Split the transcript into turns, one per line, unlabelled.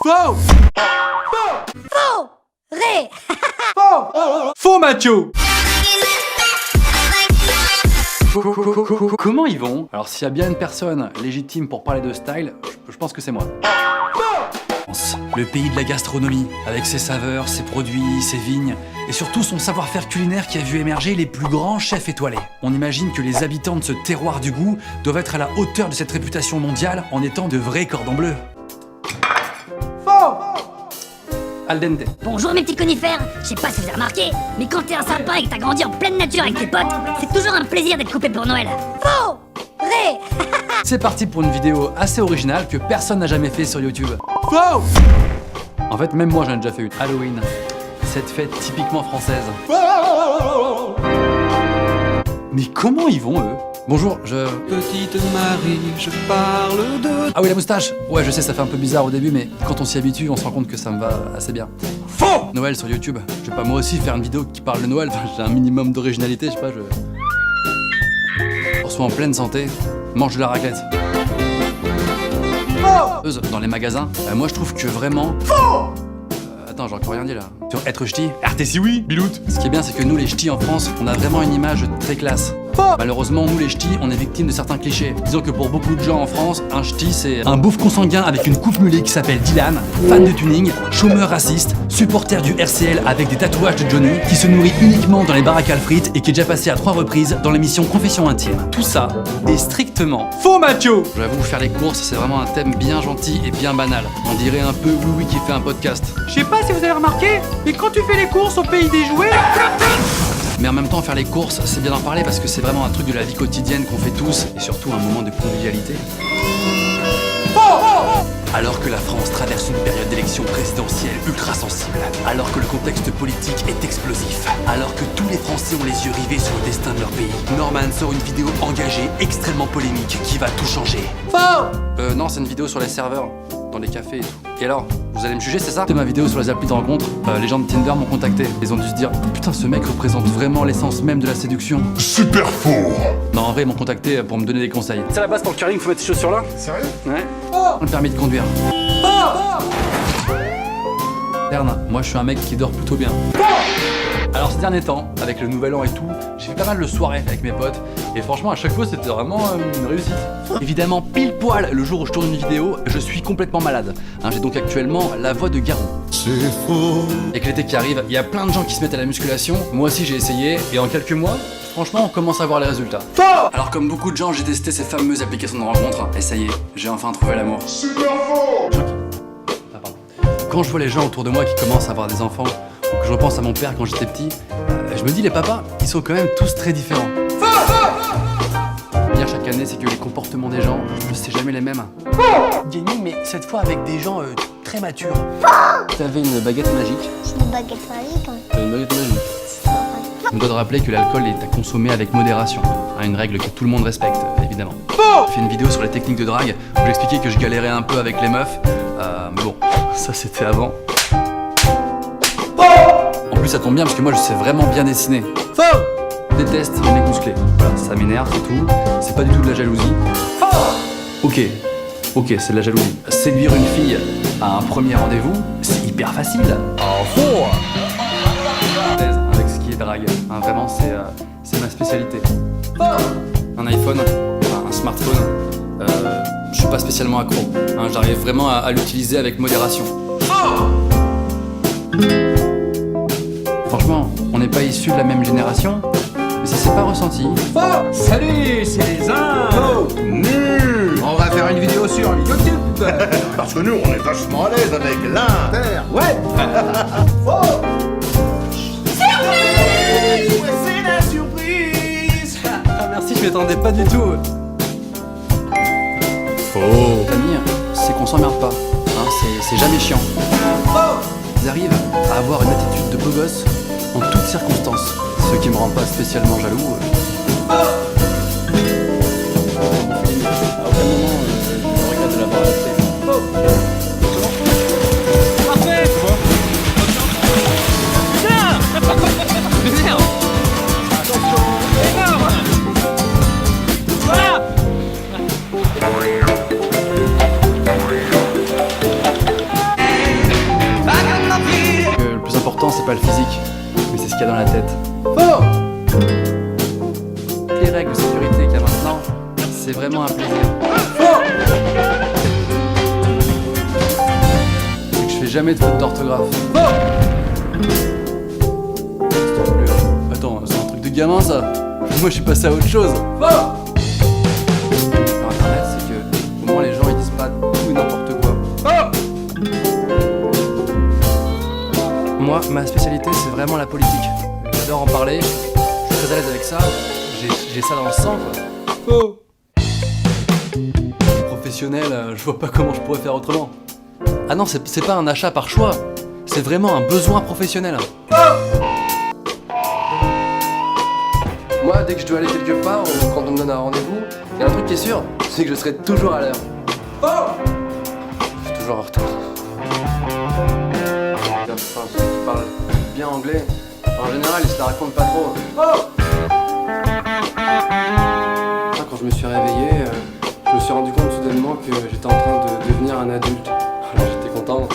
Faux.
Faux. Ré.
Faux Mathieu. Comment ils vont? Alors s'il y a bien une personne légitime pour parler de style, je pense que c'est moi. Le pays de la gastronomie, avec ses saveurs, ses produits, ses vignes, et surtout son savoir-faire culinaire qui a vu émerger les plus grands chefs étoilés. On imagine que les habitants de ce terroir du goût doivent être à la hauteur de cette réputation mondiale en étant de vrais cordons bleus. Faux. Al dente.
Bonjour mes petits conifères. Je sais pas si vous avez remarqué, mais quand t'es un sapin et que t'as grandi en pleine nature avec tes potes, c'est toujours un plaisir d'être coupé pour Noël. Faux. Ré.
C'est parti pour une vidéo assez originale que personne n'a jamais fait sur YouTube. Faux. En fait, même moi j'en ai déjà fait une. Halloween. Cette fête typiquement française. Mais comment ils vont eux? Bonjour,
Petite Marie, je parle de...
Ah oui, la moustache. Ouais, je sais, ça fait un peu bizarre au début, mais quand on s'y habitue, on se rend compte que ça me va assez bien.
Faux.
Noël sur YouTube. Je vais pas moi aussi faire une vidéo qui parle de Noël. Enfin, j'ai un minimum d'originalité, je sais pas, On soit en pleine santé, mange de la raclette. Dans les magasins, moi je trouve que vraiment... Attends, j'ai encore rien dit là. Sur être ch'ti, RT si oui, biloute. Ce qui est bien, c'est que nous les ch'tis en France, on a vraiment une image très classe. Malheureusement, nous les ch'tis, on est victimes de certains clichés. Disons que pour beaucoup de gens en France, un ch'ti c'est un beauf consanguin avec une coupe mulet qui s'appelle Dylan, fan de tuning, chômeur raciste, supporter du RCL avec des tatouages de Johnny, qui se nourrit uniquement dans les baraques à frites et qui est déjà passé à 3 reprises dans l'émission Confession Intime. Tout ça est strictement faux Mathieu. J'avoue, faire les courses, c'est vraiment un thème bien gentil et bien banal. On dirait un peu Oui qui fait un podcast.
Je sais pas si vous avez remarqué, mais quand tu fais les courses au pays des jouets...
Mais en même temps, faire les courses, c'est bien d'en parler parce que c'est vraiment un truc de la vie quotidienne qu'on fait tous et surtout un moment de convivialité. Alors que la France traverse une période d'élection présidentielle ultra sensible, alors que le contexte politique est explosif, alors que tous les Français ont les yeux rivés sur le destin de leur pays, Norman sort une vidéo engagée, extrêmement polémique, qui va tout changer. Faux. Non, c'est une vidéo sur les serveurs, dans les cafés et tout. Et alors, vous allez me juger, c'est ça? C'est ma vidéo sur les applis de rencontre. Les gens de Tinder m'ont contacté. Ils ont dû se dire, putain, ce mec représente vraiment l'essence même de la séduction.
Super faux.
Non, en vrai, ils m'ont contacté pour me donner des conseils. C'est la base pour le curling, faut mettre ces chaussures là?
Sérieux?
Ouais. Le permis de conduire. Terne, moi je suis un mec qui dort plutôt bien. Alors ces derniers temps, avec le nouvel an et tout, j'ai fait pas mal de soirées avec mes potes et franchement à chaque fois c'était vraiment une réussite. Évidemment pile poil le jour où je tourne une vidéo, je suis complètement malade. J'ai donc actuellement la voix de Garou.
C'est faux.
Avec l'été qui arrive, il y a plein de gens qui se mettent à la musculation, moi aussi j'ai essayé et en quelques mois, franchement on commence à voir les résultats. Alors comme beaucoup de gens, j'ai testé ces fameuses applications de rencontre et ça y est, j'ai enfin trouvé l'amour.
Super faux.
Quand je vois les gens autour de moi qui commencent à avoir des enfants, ou que je repense à mon père quand j'étais petit, je me dis les papas, ils sont quand même tous très différents. Dire chaque année, c'est que les comportements des gens, c'est jamais les mêmes. Jenny, mais cette fois avec des gens très matures. T'avais une baguette magique.
C'est une baguette magique.
Une baguette magique. On doit te rappeler que l'alcool est à consommer avec modération. Une règle que tout le monde respecte, évidemment. J'ai fait une vidéo sur les techniques de drague où j'expliquais que je galérais un peu avec les meufs. Mais bon, ça c'était avant. En plus ça tombe bien parce que moi je sais vraiment bien dessiner. Je déteste les mecs musclés. Voilà, ça m'énerve, c'est tout. C'est pas du tout de la jalousie. Ok, c'est de la jalousie. Séduire une fille à un premier rendez-vous, c'est hyper facile. Avec ce qui est drague. Vraiment, c'est ma spécialité. Un iPhone, un smartphone, je suis pas spécialement accro. J'arrive vraiment à l'utiliser avec modération. Franchement, on n'est pas issus de la même génération, mais ça s'est pas ressenti.
Salut, c'est les Indes.
Nul.
On va faire une vidéo sur YouTube.
Parce que nous, on est vachement à l'aise avec l'inter.
Ouais.
C'est la surprise.
Ah merci, je m'y attendais pas du tout.
Faux.
Famille, c'est qu'on s'emmerde pas. C'est jamais chiant. Ils arrivent à avoir une attitude de beau gosse en toutes circonstances, ce qui me rend pas spécialement jaloux. À aucun moment, je regrette de l'avoir adopté.
Parfait. Putain. Merde. Attention. Énorme. Voilà.
pas le physique, mais c'est ce qu'il y a dans la tête.
Faux.
Les règles de sécurité qu'il y a maintenant, c'est vraiment un plaisir. C'est que je fais jamais de faute d'orthographe. Attends, c'est un truc de gamin ça. Moi je suis passé à autre chose. Sur internet, c'est que au moins les gens ils disent pas tout et n'importe quoi. Moi, ma spécialité c'est vraiment la politique. J'adore en parler, je suis très à l'aise avec ça. J'ai ça dans le sang quoi. Professionnel, je vois pas comment je pourrais faire autrement. Ah non, c'est pas un achat par choix, c'est vraiment un besoin professionnel. Moi, dès que je dois aller quelque part, ou quand on me donne un rendez-vous, il y a un truc qui est sûr, c'est que je serai toujours à l'heure. Je suis toujours en retard. Enfin, ceux qui parlent bien anglais, en général, ils se la racontent pas trop. Quand je me suis réveillé, je me suis rendu compte soudainement que j'étais en train de devenir un adulte. Alors j'étais content.